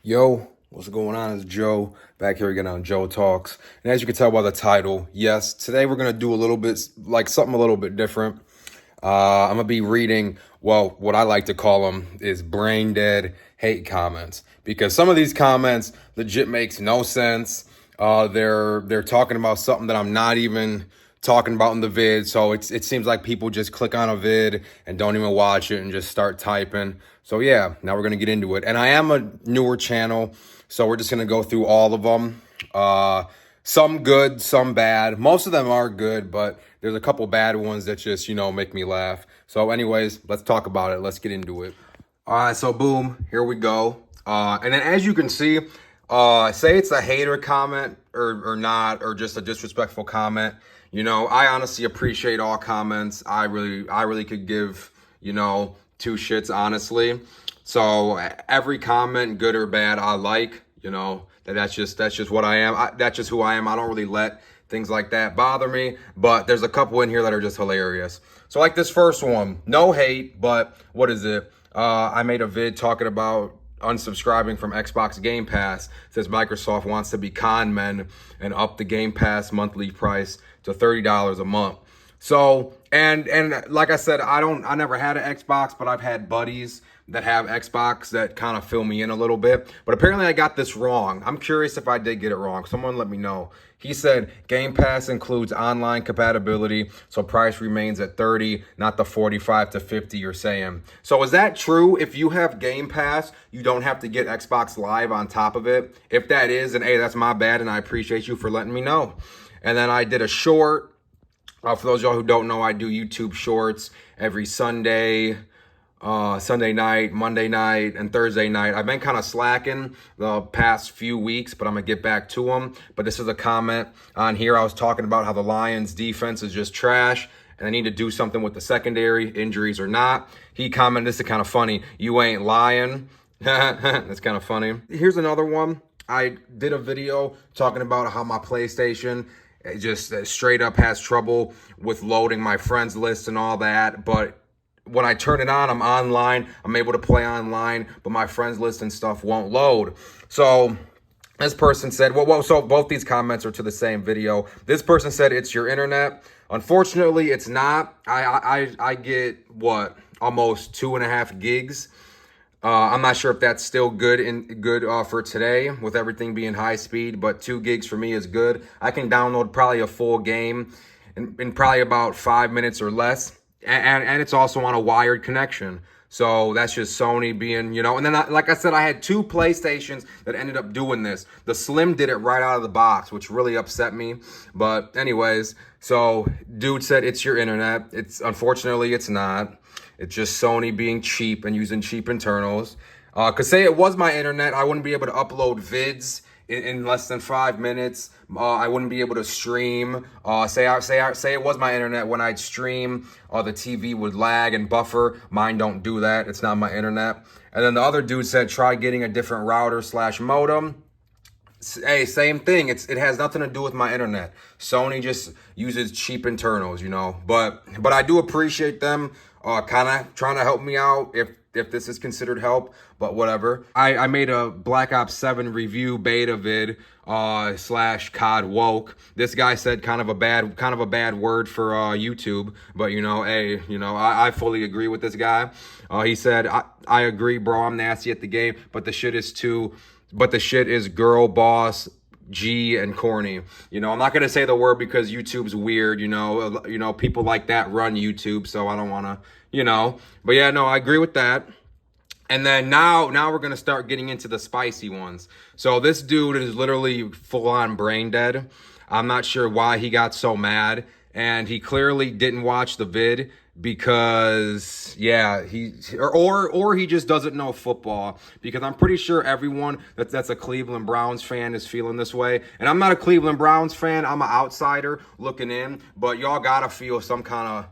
Yo, what's going on? It's Joe back here again on Joe Talks. And as you can tell by the title, yes, today we're going to do a little bit like something a little bit different. I'm going to be reading, well, what I like to call them is brain dead hate comments, because some of these comments legit makes no sense. They're talking about something that I'm not even talking about in the vid. So it seems like people just click on a vid and don't even watch it and just start typing. So yeah, now we're going to get into it. And I am a newer channel, so we're just going to go through all of them. Some good, some bad. Most of them are good, but there's a couple bad ones that just, make me laugh. So anyways, let's talk about it. Let's get into it. All right, so boom, here we go. And then as you can see, say it's a hater comment or not, or just a disrespectful comment. I honestly appreciate all comments. I really could give, two shits, honestly. So every comment, good or bad, I like. That's just what I am. That's just who I am. I don't really let things like that bother me. But there's a couple in here that are just hilarious. So like this first one, no hate, but what is it? I made a vid talking about unsubscribing from Xbox Game Pass. It says Microsoft wants to be con men and up the Game Pass monthly price to $30 a month. So, and like I said, I never had an Xbox, but I've had buddies that have Xbox that kind of fill me in a little bit. But apparently I got this wrong. I'm curious if I did get it wrong. Someone let me know. He said Game Pass includes online compatibility, so price remains at 30, not the 45 to 50 you're saying. So is that true? If you have Game Pass, you don't have to get Xbox Live on top of it? If that is, then hey, that's my bad, and I appreciate you for letting me know. And then I did a short. For those of y'all who don't know, I do YouTube shorts every Sunday, Sunday night, Monday night, and Thursday night. I've been kind of slacking the past few weeks, but I'm going to get back to them. But this is a comment on here. I was talking about how the Lions defense is just trash, and I need to do something with the secondary, injuries or not. He commented, this is kind of funny, "You ain't lying." That's kind of funny. Here's another one. I did a video talking about how my PlayStation just straight up has trouble with loading my friends list and all that. But when I turn it on, I'm online. I'm able to play online, but my friends list and stuff won't load. So this person said, so both these comments are to the same video. This person said, it's your internet. Unfortunately, it's not. I get, almost 2.5 gigs. I'm not sure if that's still good for today with everything being high speed, but 2 gigs for me is good. I can download probably a full game in probably about 5 minutes or less. And it's also on a wired connection. So that's just Sony being, and then like I said, I had 2 PlayStations that ended up doing this. The Slim did it right out of the box, which really upset me. But anyways, so dude said it's your internet. Unfortunately, it's not. It's just Sony being cheap and using cheap internals. Cause say it was my internet, I wouldn't be able to upload vids in less than 5 minutes. I wouldn't be able to stream. Say it was my internet, when I'd stream, the TV would lag and buffer. Mine don't do that. It's not my internet. And then the other dude said, try getting a different router / modem. Hey, same thing. It has nothing to do with my internet. Sony just uses cheap internals, But I do appreciate them kind of trying to help me out if this is considered help, but whatever. I made a Black Ops 7 review beta vid / COD woke. This guy said kind of a bad word for YouTube, but hey, I fully agree with this guy. He said, I agree, bro. I'm nasty at the game, but the shit is girl boss G and corny. I'm not gonna say the word because YouTube's weird. People like that run YouTube, so I don't wanna. But yeah, no, I agree with that. And then now we're gonna start getting into the spicy ones. So this dude is literally full on brain dead. I'm not sure why he got so mad, and he clearly didn't watch the vid because he just doesn't know football, because I'm pretty sure everyone that's a Cleveland Browns fan is feeling this way. And I'm not a Cleveland Browns fan. I'm an outsider looking in, but y'all gotta feel some kind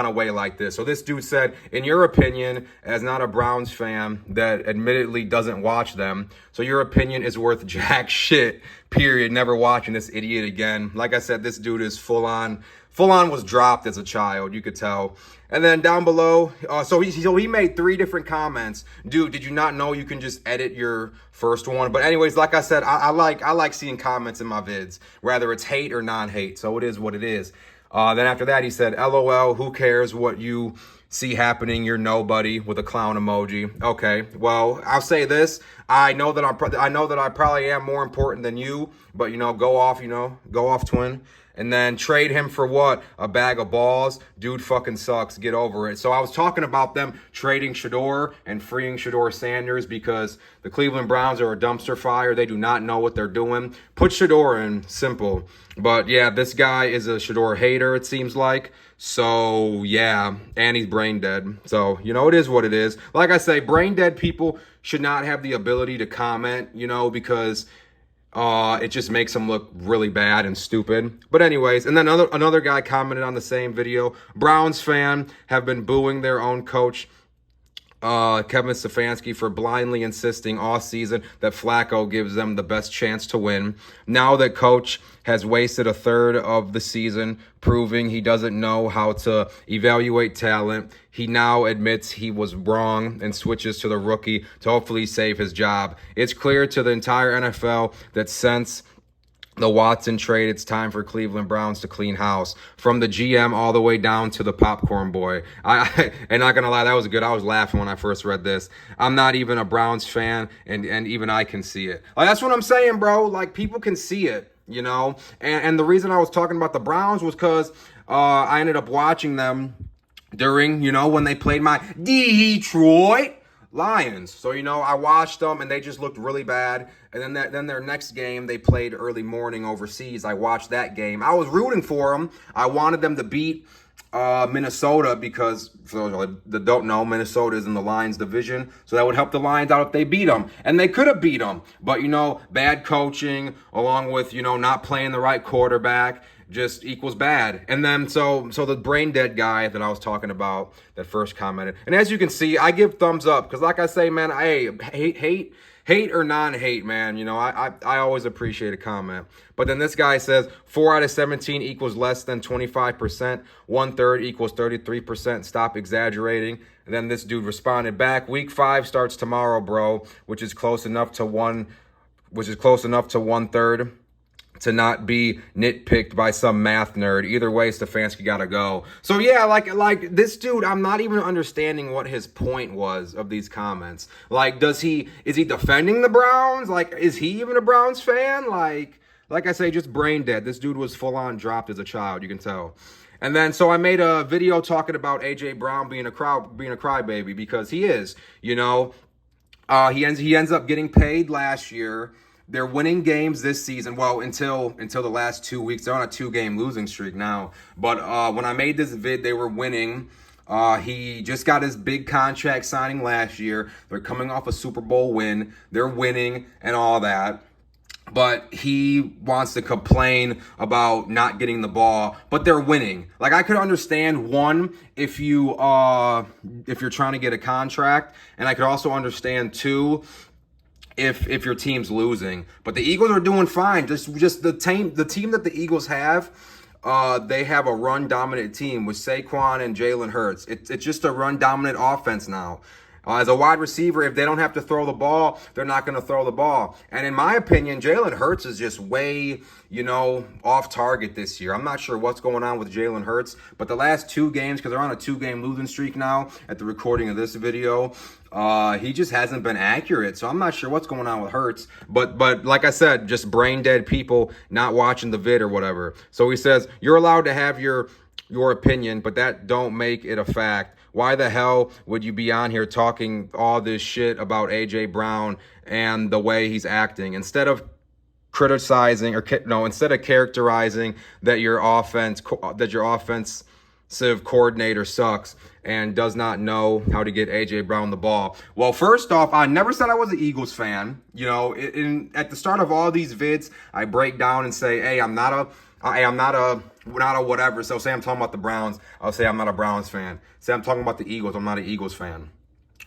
of way like this. So this dude said, in your opinion, as not a Browns fan that admittedly doesn't watch them, so your opinion is worth jack shit, period. Never watching this idiot again. Like I said, this dude is full on full on was dropped as a child, you could tell. And then down below, so he made 3 different comments. Dude, did you not know you can just edit your first one? But anyways, like I said, I like seeing comments in my vids, whether it's hate or non-hate. So it is what it is. Then after that, he said, LOL, who cares what you see happening? You're nobody, with a clown emoji. Okay, well, I'll say this. I know that I probably am more important than you, but go off, twin. And then trade him for what? A bag of balls? Dude fucking sucks. Get over it. So I was talking about them trading Shedeur and freeing Shedeur Sanders because the Cleveland Browns are a dumpster fire. They do not know what they're doing. Put Shedeur in. Simple. But yeah, this guy is a Shedeur hater, it seems like. So yeah, and he's brain dead. So, it is what it is. Like I say, brain dead people should not have the ability to comment, because it just makes them look really bad and stupid. But anyways, and then another guy commented on the same video. Browns fan have been booing their own coach, Kevin Stefanski, for blindly insisting all season that Flacco gives them the best chance to win. Now that coach has wasted a third of the season proving he doesn't know how to evaluate talent, he now admits he was wrong and switches to the rookie to hopefully save his job. It's clear to the entire NFL that since the Watson trade, it's time for Cleveland Browns to clean house, from the GM all the way down to the popcorn boy. And not gonna lie, that was good. I was laughing when I first read this. I'm not even a Browns fan, and even I can see it. Like, that's what I'm saying, bro. Like, people can see it, And the reason I was talking about the Browns was because I ended up watching them during, when they played my Detroit Lions. So, I watched them and they just looked really bad. And then their next game, they played early morning overseas. I watched that game. I was rooting for them. I wanted them to beat Minnesota because, for those that don't know, Minnesota is in the Lions division. So that would help the Lions out if they beat them. And they could have beat them. But, bad coaching along with, not playing the right quarterback just equals bad. And then so the brain dead guy that I was talking about that first commented, and as you can see, I give thumbs up because, like I say, man, hate or non-hate, man, I always appreciate a comment. But then this guy says 4 out of 17 equals less than 25%, 1/3 equals 33%, stop exaggerating. And then this dude responded back, week 5 starts tomorrow, bro, which is close enough to 1/3 to not be nitpicked by some math nerd. Either way, Stefanski gotta go. So yeah, like this dude, I'm not even understanding what his point was of these comments. Like, is he defending the Browns? Like, is he even a Browns fan? Like I say, just brain dead. This dude was full on dropped as a child, you can tell. And then, so I made a video talking about A.J. Brown being a crybaby, because he is, he ends up getting paid last year. They're winning games this season. Well, until the last 2 weeks. They're on a 2-game losing streak now. But when I made this vid, they were winning. He just got his big contract signing last year. They're coming off a Super Bowl win. They're winning and all that. But he wants to complain about not getting the ball, but they're winning. Like, I could understand, one, if you're trying to get a contract, and I could also understand, two, if your team's losing. But the Eagles are doing fine. Just the team that the Eagles have, they have a run-dominant team with Saquon and Jalen Hurts. It's just a run-dominant offense now. As a wide receiver, if they don't have to throw the ball, they're not going to throw the ball. And in my opinion, Jalen Hurts is just way, off target this year. I'm not sure what's going on with Jalen Hurts, but the last 2 games, because they're on a 2-game losing streak now at the recording of this video, he just hasn't been accurate. So I'm not sure what's going on with Hurts. But like I said, just brain dead people not watching the vid or whatever. So he says, you're allowed to have your opinion, but that don't make it a fact. Why the hell would you be on here talking all this shit about A.J. Brown and the way he's acting instead of criticizing instead of characterizing that your offensive coordinator sucks and does not know how to get A.J. Brown the ball? Well, first off, I never said I was an Eagles fan. At the start of all these vids, I break down and say, hey, I'm not a whatever. So say I'm talking about the Browns, I'll say I'm not a Browns fan. Say I'm talking about the Eagles, I'm not an Eagles fan.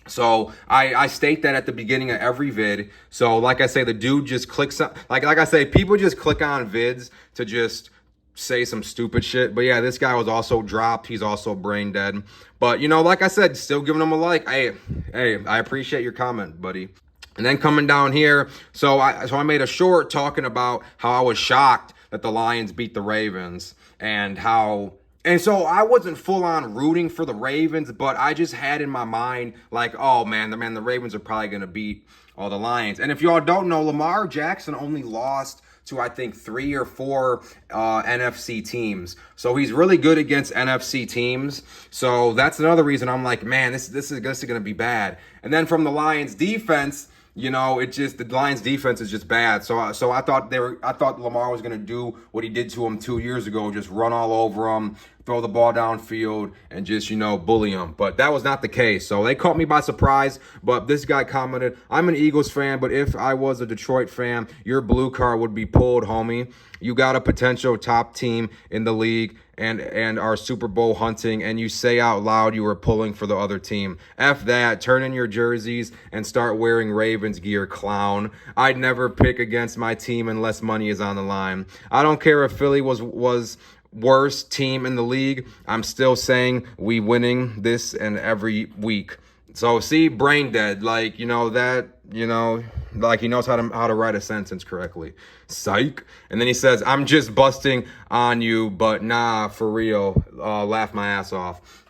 So I state that at the beginning of every vid. So like I say, the dude just clicks on, like I say, people just click on vids to just say some stupid shit. But yeah, this guy was also dropped. He's also brain dead. But, you know, like I said, still giving him a like. Hey, I appreciate your comment, buddy. And then coming down here, so I made a short talking about how I was shocked that the Lions beat the Ravens, and so I wasn't full on rooting for the Ravens, but I just had in my mind like, oh man, the Ravens are probably gonna beat all the Lions. And if y'all don't know, Lamar Jackson only lost to, I think, 3 or 4 NFC teams. So he's really good against NFC teams. So that's another reason I'm like, man, this is going to be bad. And then from the Lions defense, you know, the Lions defense is just bad. So I thought Lamar was going to do what he did to him 2 years ago, just run all over him, throw the ball downfield, and just, you know, bully him. But that was not the case. So they caught me by surprise. But this guy commented, I'm an Eagles fan, but if I was a Detroit fan, your blue card would be pulled, homie. You got a potential top team in the league and are Super Bowl hunting, and you say out loud you were pulling for the other team. F that. Turn in your jerseys and start wearing Ravens gear, clown. I'd never pick against my team unless money is on the line. I don't care if Philly was worst team in the league. I'm still saying we winning this and every week. So see, brain dead, like, you know, that, you know, like he knows how to write a sentence correctly. Psych. And then he says, I'm just busting on you, but nah, for real, laugh my ass off.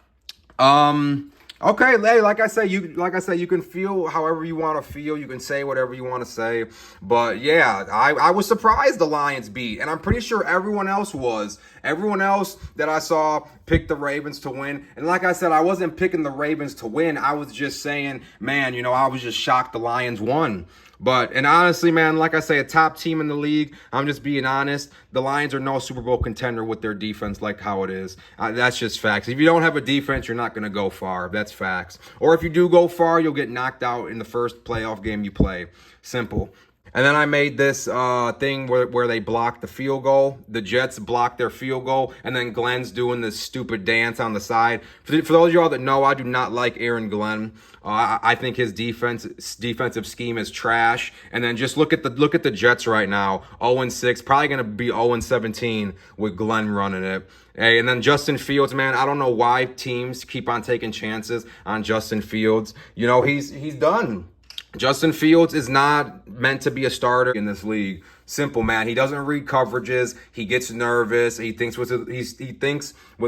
Okay, like I say, you can feel however you want to feel. You can say whatever you want to say. But yeah, I was surprised the Lions beat, and I'm pretty sure everyone else was. Everyone else that I saw picked the Ravens to win. And like I said, I wasn't picking the Ravens to win. I was just saying, man, you know, I was just shocked the Lions won. And honestly, man, like I say, a top team in the league, I'm just being honest, the Lions are no Super Bowl contender with their defense like how it is. That's just facts. If you don't have a defense, you're not going to go far. That's facts. Or if you do go far, you'll get knocked out in the first playoff game you play. Simple. And then I made this thing where they blocked the field goal. The Jets blocked their field goal, and then Glenn's doing this stupid dance on the side. For those of y'all that know, I do not like Aaron Glenn. I think his defensive scheme is trash. And then just look at the Jets right now, 0-6, probably gonna be 0-17 with Glenn running it. Hey, and then Justin Fields, man, I don't know why teams keep on taking chances on Justin Fields. You know, he's done. Justin Fields is not meant to be a starter in this league. Simple, man. He doesn't read coverages. He gets nervous. He thinks with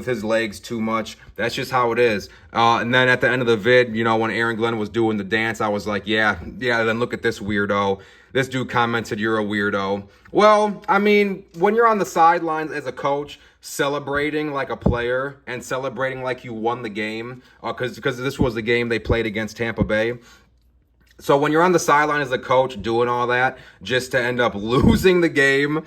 his legs too much. That's just how it is. And then at the end of the vid, you know, when Aaron Glenn was doing the dance, I was like, yeah. Then look at this weirdo. This dude commented, "You're a weirdo." Well, I mean, when you're on the sidelines as a coach, celebrating like a player and celebrating like you won the game, because this was the game they played against Tampa Bay. So when you're on the sideline as a coach doing all that just to end up losing the game,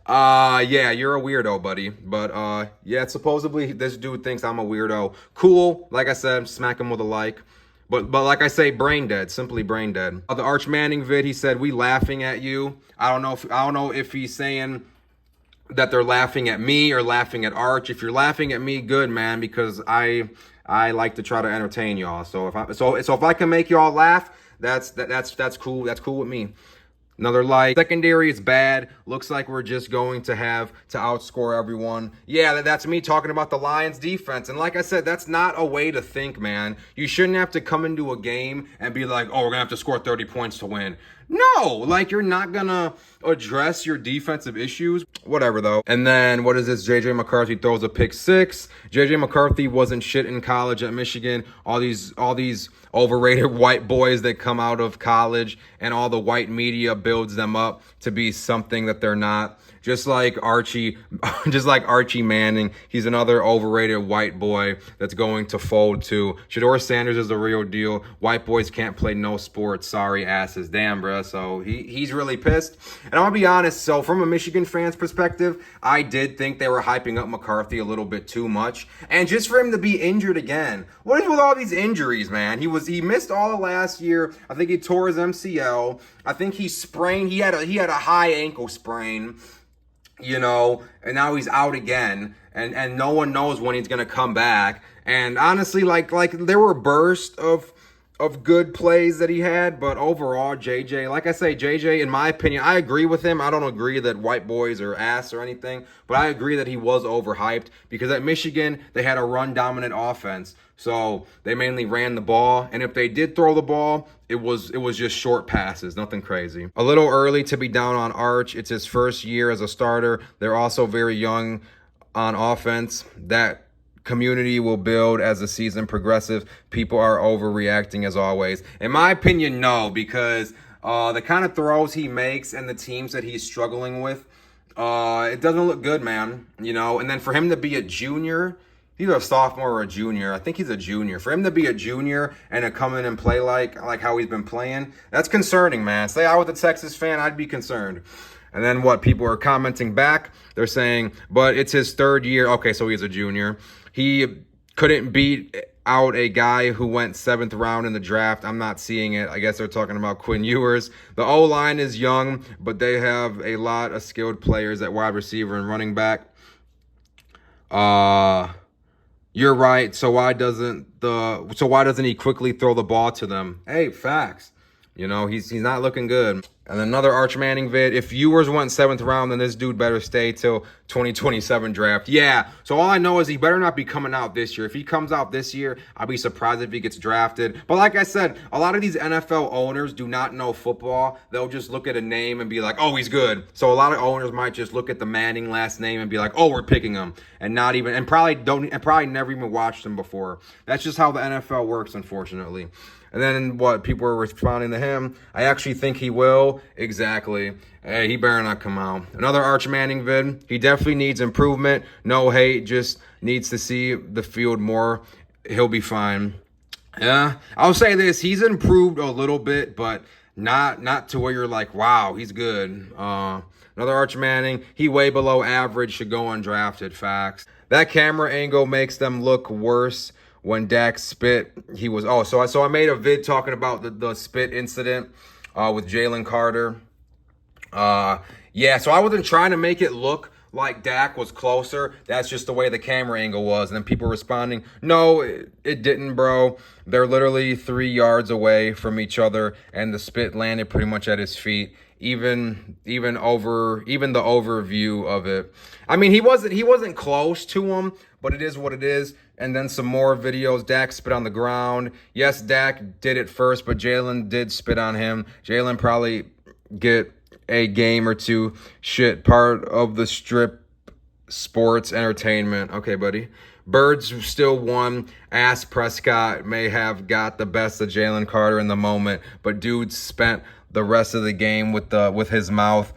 yeah, you're a weirdo, buddy. But yeah, supposedly this dude thinks I'm a weirdo. Cool. Like I said, smack him with a like. But like I say, brain dead, simply brain dead. The Arch Manning vid, he said, "We laughing at you." I don't know if he's saying that they're laughing at me or laughing at Arch. If you're laughing at me, good, man, because I like to try to entertain y'all. So if I can make y'all laugh, that's cool. That's cool with me. Another like. Secondary is bad. Looks like we're just going to have to outscore everyone. Yeah, that's me talking about the Lions defense. And like I said, that's not a way to think, man. You shouldn't have to come into a game and be like, oh, we're going to have to score 30 points to win. No, like you're not going to address your defensive issues. Whatever, though. And then what is this? JJ McCarthy throws a pick six. JJ McCarthy wasn't shit in college at Michigan. All these overrated white boys that come out of college and all the white media builds them up to be something that they're not. Just like Archie Manning, he's another overrated white boy that's going to fold too. Shedeur Sanders is the real deal. White boys can't play no sports. Sorry asses. Damn, bruh. So he's really pissed. And I'm gonna be honest, so from a Michigan fan's perspective, I did think they were hyping up McCarthy a little bit too much. And just for him to be injured again. What is with all these injuries, man? He missed all of last year. I think he tore his MCL. I think he sprained. He had a high ankle sprain. You know, and now he's out again, and no one knows when he's gonna come back. And honestly, like there were bursts of of good plays that he had, but overall, JJ, like I say, JJ, in my opinion, I agree with him. I don't agree that white boys are ass or anything, but I agree that he was overhyped because at Michigan, they had a run-dominant offense. So they mainly ran the ball, and if they did throw the ball, it was just short passes, nothing crazy. A little early to be down on Arch. It's his first year as a starter. They're also very young on offense. That community will build as the season progresses. People are overreacting as always. In my opinion, no, because the kind of throws he makes and the teams that he's struggling with, it doesn't look good, man. You know, and then for him to be a junior, he's a sophomore or a junior. I think he's a junior. For him to be a junior and to come in and play like how he's been playing, that's concerning, man. Say I was a Texas fan, I'd be concerned. And then what people are commenting back, they're saying, but it's his third year. Okay, so he's a junior. He couldn't beat out a guy who went 7th round in the draft. I'm not seeing it. I guess they're talking about Quinn Ewers. The O-line is young, but they have a lot of skilled players at wide receiver and running back. You're right. So why doesn't he quickly throw the ball to them? Hey, facts. You know, he's not looking good. And another Arch Manning vid. If Ewers went 7th round, then this dude better stay till 2027 draft. Yeah. So all I know is he better not be coming out this year. If he comes out this year, I'll be surprised if he gets drafted. But like I said, a lot of these NFL owners do not know football. They'll just look at a name and be like, oh, he's good. So a lot of owners might just look at the Manning last name and be like, oh, we're picking him. And probably never even watched him before. That's just how the NFL works, unfortunately. And then what people are responding to him, I actually think he will. Exactly. Hey, he better not come out. Another Arch Manning vid. He definitely needs improvement. No hate, just needs to see the field more. He'll be fine. Yeah, I'll say this. He's improved a little bit, but not to where you're like, wow, he's good. Another Arch Manning. He way below average, should go undrafted. Facts. That camera angle makes them look worse. When Dak spit, he was so I made a vid talking about the spit incident with Jalen Carter. Yeah, so I wasn't trying to make it look like Dak was closer. That's just the way the camera angle was. And then people responding, no, it didn't, bro. They're literally 3 yards away from each other, and the spit landed pretty much at his feet. Even the overview of it. I mean, he wasn't close to him, but it is what it is. And then some more videos. Dak spit on the ground. Yes, Dak did it first, but Jalen did spit on him. Jalen probably get a game or two. Shit, part of the strip sports entertainment. Okay, buddy. Birds still won. Ass Prescott may have got the best of Jalen Carter in the moment, but dude spent the rest of the game with his mouth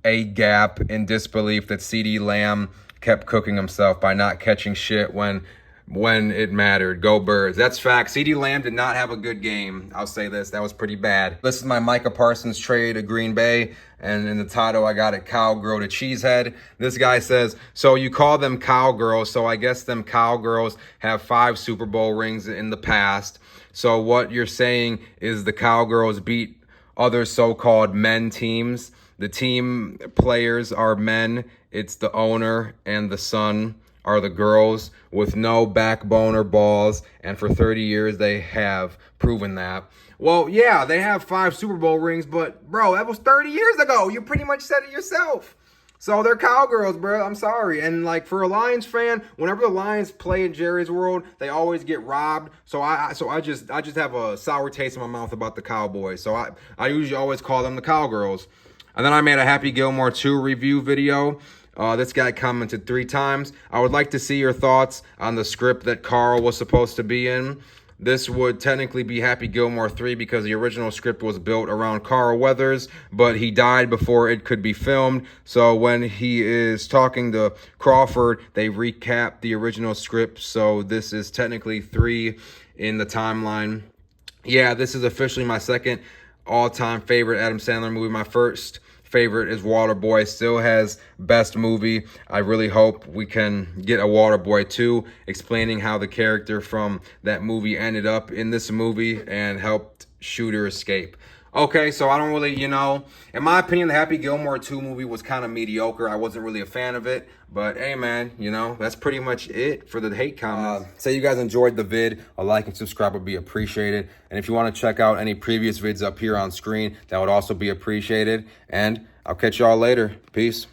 agape in disbelief that CeeDee Lamb kept cooking himself by not catching shit when it mattered. Go Birds. That's fact. CeeDee Lamb did not have a good game. I'll say this. That was pretty bad. This is my Micah Parsons trade to Green Bay. And in the title, I got it Cowgirl to Cheesehead. This guy says, so you call them cowgirls, so I guess them cowgirls have 5 Super Bowl rings in the past. So what you're saying is the cowgirls beat other so-called men teams. The team players are men. It's the owner and the son are the girls with no backbone or balls. And for 30 years, they have proven that. Well, yeah, they have 5 Super Bowl rings, but, bro, that was 30 years ago. You pretty much said it yourself. So they're cowgirls, bro. I'm sorry. And, like, for a Lions fan, whenever the Lions play in Jerry's World, they always get robbed. So I just have a sour taste in my mouth about the Cowboys. So I usually always call them the cowgirls. And then I made a Happy Gilmore 2 review video. This guy commented 3 times. I would like to see your thoughts on the script that Carl was supposed to be in. This would technically be Happy Gilmore 3 because the original script was built around Carl Weathers, but he died before it could be filmed. So when he is talking to Crawford, they recap the original script. So this is technically 3 in the timeline. Yeah, this is officially my second all-time favorite Adam Sandler movie. My first favorite is Waterboy. Still has best movie. I really hope we can get a Waterboy 2 explaining how the character from that movie ended up in this movie and helped Shooter escape. Okay, so I don't really, in my opinion, the Happy Gilmore 2 movie was kind of mediocre. I wasn't really a fan of it. But hey, man, that's pretty much it for the hate comments. Say you guys enjoyed the vid. A like and subscribe would be appreciated. And if you want to check out any previous vids up here on screen, that would also be appreciated. And I'll catch y'all later. Peace.